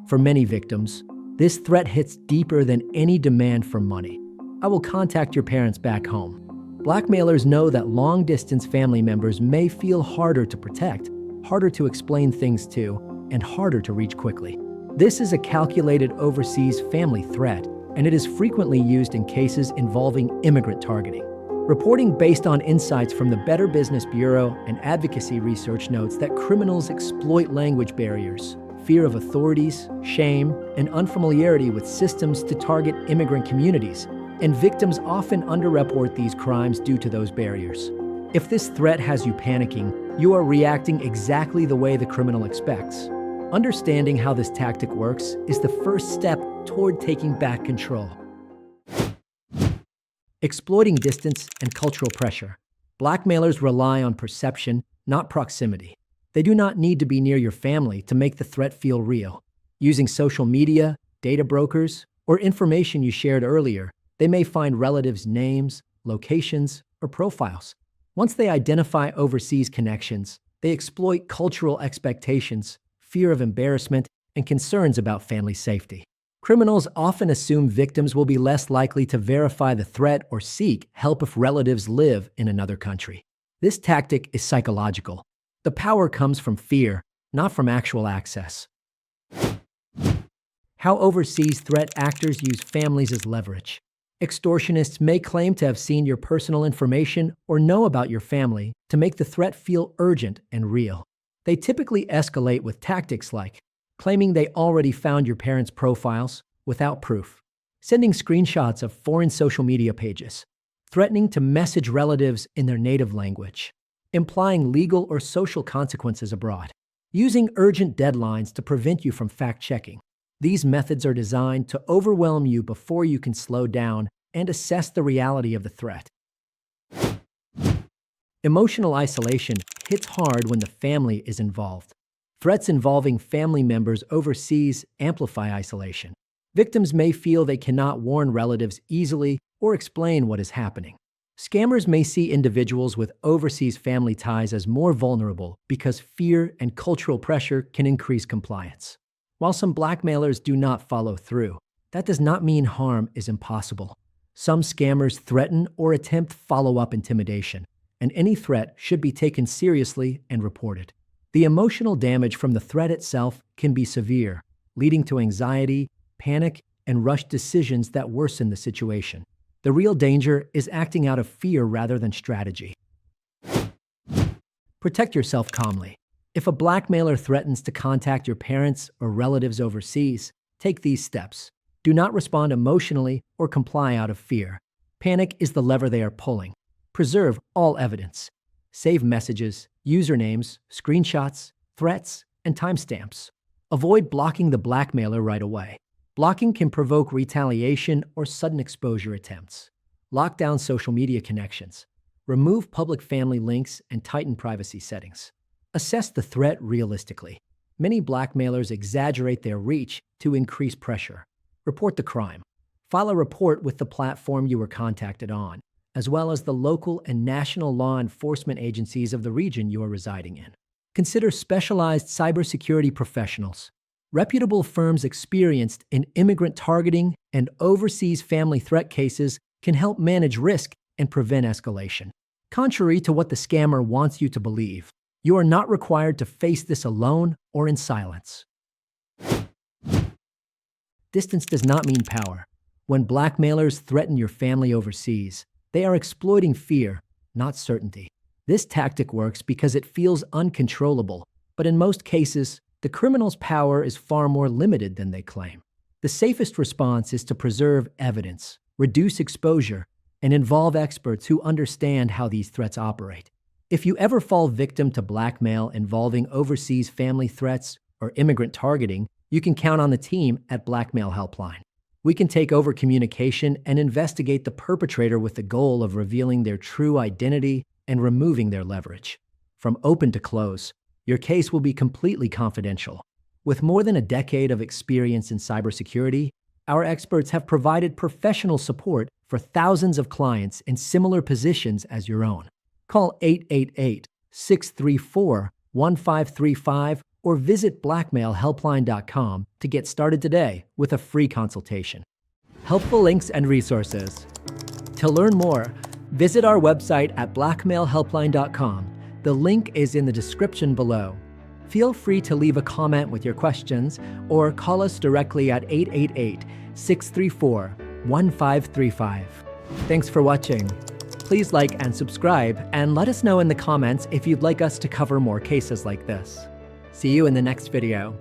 For many victims, this threat hits deeper than any demand for money. I will contact your parents back home. Blackmailers know that long-distance family members may feel harder to protect, harder to explain things to, and harder to reach quickly. This is a calculated overseas family threat, and it is frequently used in cases involving immigrant targeting. Reporting based on insights from the Better Business Bureau and advocacy research notes that criminals exploit language barriers, fear of authorities, shame, and unfamiliarity with systems to target immigrant communities, and victims often underreport these crimes due to those barriers. If this threat has you panicking, you are reacting exactly the way the criminal expects. Understanding how this tactic works is the first step toward taking back control. Exploiting distance and cultural pressure. Blackmailers rely on perception, not proximity. They do not need to be near your family to make the threat feel real. Using social media, data brokers, or information you shared earlier, they may find relatives' names, locations, or profiles. Once they identify overseas connections, they exploit cultural expectations, fear of embarrassment, and concerns about family safety. Criminals often assume victims will be less likely to verify the threat or seek help if relatives live in another country. This tactic is psychological. The power comes from fear, not from actual access. How overseas threat actors use families as leverage. Extortionists may claim to have seen your personal information or know about your family to make the threat feel urgent and real. They typically escalate with tactics like claiming they already found your parents' profiles without proof, sending screenshots of foreign social media pages, threatening to message relatives in their native language, implying legal or social consequences abroad, using urgent deadlines to prevent you from fact-checking. These methods are designed to overwhelm you before you can slow down and assess the reality of the threat. Emotional isolation hits hard when the family is involved. Threats involving family members overseas amplify isolation. Victims may feel they cannot warn relatives easily or explain what is happening. Scammers may see individuals with overseas family ties as more vulnerable because fear and cultural pressure can increase compliance. While some blackmailers do not follow through, that does not mean harm is impossible. Some scammers threaten or attempt follow-up intimidation, and any threat should be taken seriously and reported. The emotional damage from the threat itself can be severe, leading to anxiety, panic, and rushed decisions that worsen the situation. The real danger is acting out of fear rather than strategy. Protect yourself calmly. If a blackmailer threatens to contact your parents or relatives overseas, take these steps. Do not respond emotionally or comply out of fear. Panic is the lever they are pulling. Preserve all evidence. Save messages, usernames, screenshots, threats, and timestamps. Avoid blocking the blackmailer right away. Blocking can provoke retaliation or sudden exposure attempts. Lock down social media connections. Remove public family links and tighten privacy settings. Assess the threat realistically. Many blackmailers exaggerate their reach to increase pressure. Report the crime. File a report with the platform you were contacted on, as well as the local and national law enforcement agencies of the region you are residing in. Consider specialized cybersecurity professionals. Reputable firms experienced in immigrant targeting and overseas family threat cases can help manage risk and prevent escalation. Contrary to what the scammer wants you to believe, you are not required to face this alone or in silence. Distance does not mean power. When blackmailers threaten your family overseas, they are exploiting fear, not certainty. This tactic works because it feels uncontrollable, but in most cases, the criminal's power is far more limited than they claim. The safest response is to preserve evidence, reduce exposure, and involve experts who understand how these threats operate. If you ever fall victim to blackmail involving overseas family threats or immigrant targeting, you can count on the team at Blackmail.HelpLine. We can take over communication and investigate the perpetrator with the goal of revealing their true identity and removing their leverage. From open to close, your case will be completely confidential. With more than a decade of experience in cybersecurity, our experts have provided professional support for thousands of clients in similar positions as your own. Call 888-634-1535 or visit Blackmail.HelpLine.com to get started today with a free consultation. Helpful links and resources. To learn more, visit our website at Blackmail.HelpLine.com. The link is in the description below. Feel free to leave a comment with your questions or call us directly at 888-634-1535. Thanks for watching. Please like and subscribe, and let us know in the comments if you'd like us to cover more cases like this. See you in the next video.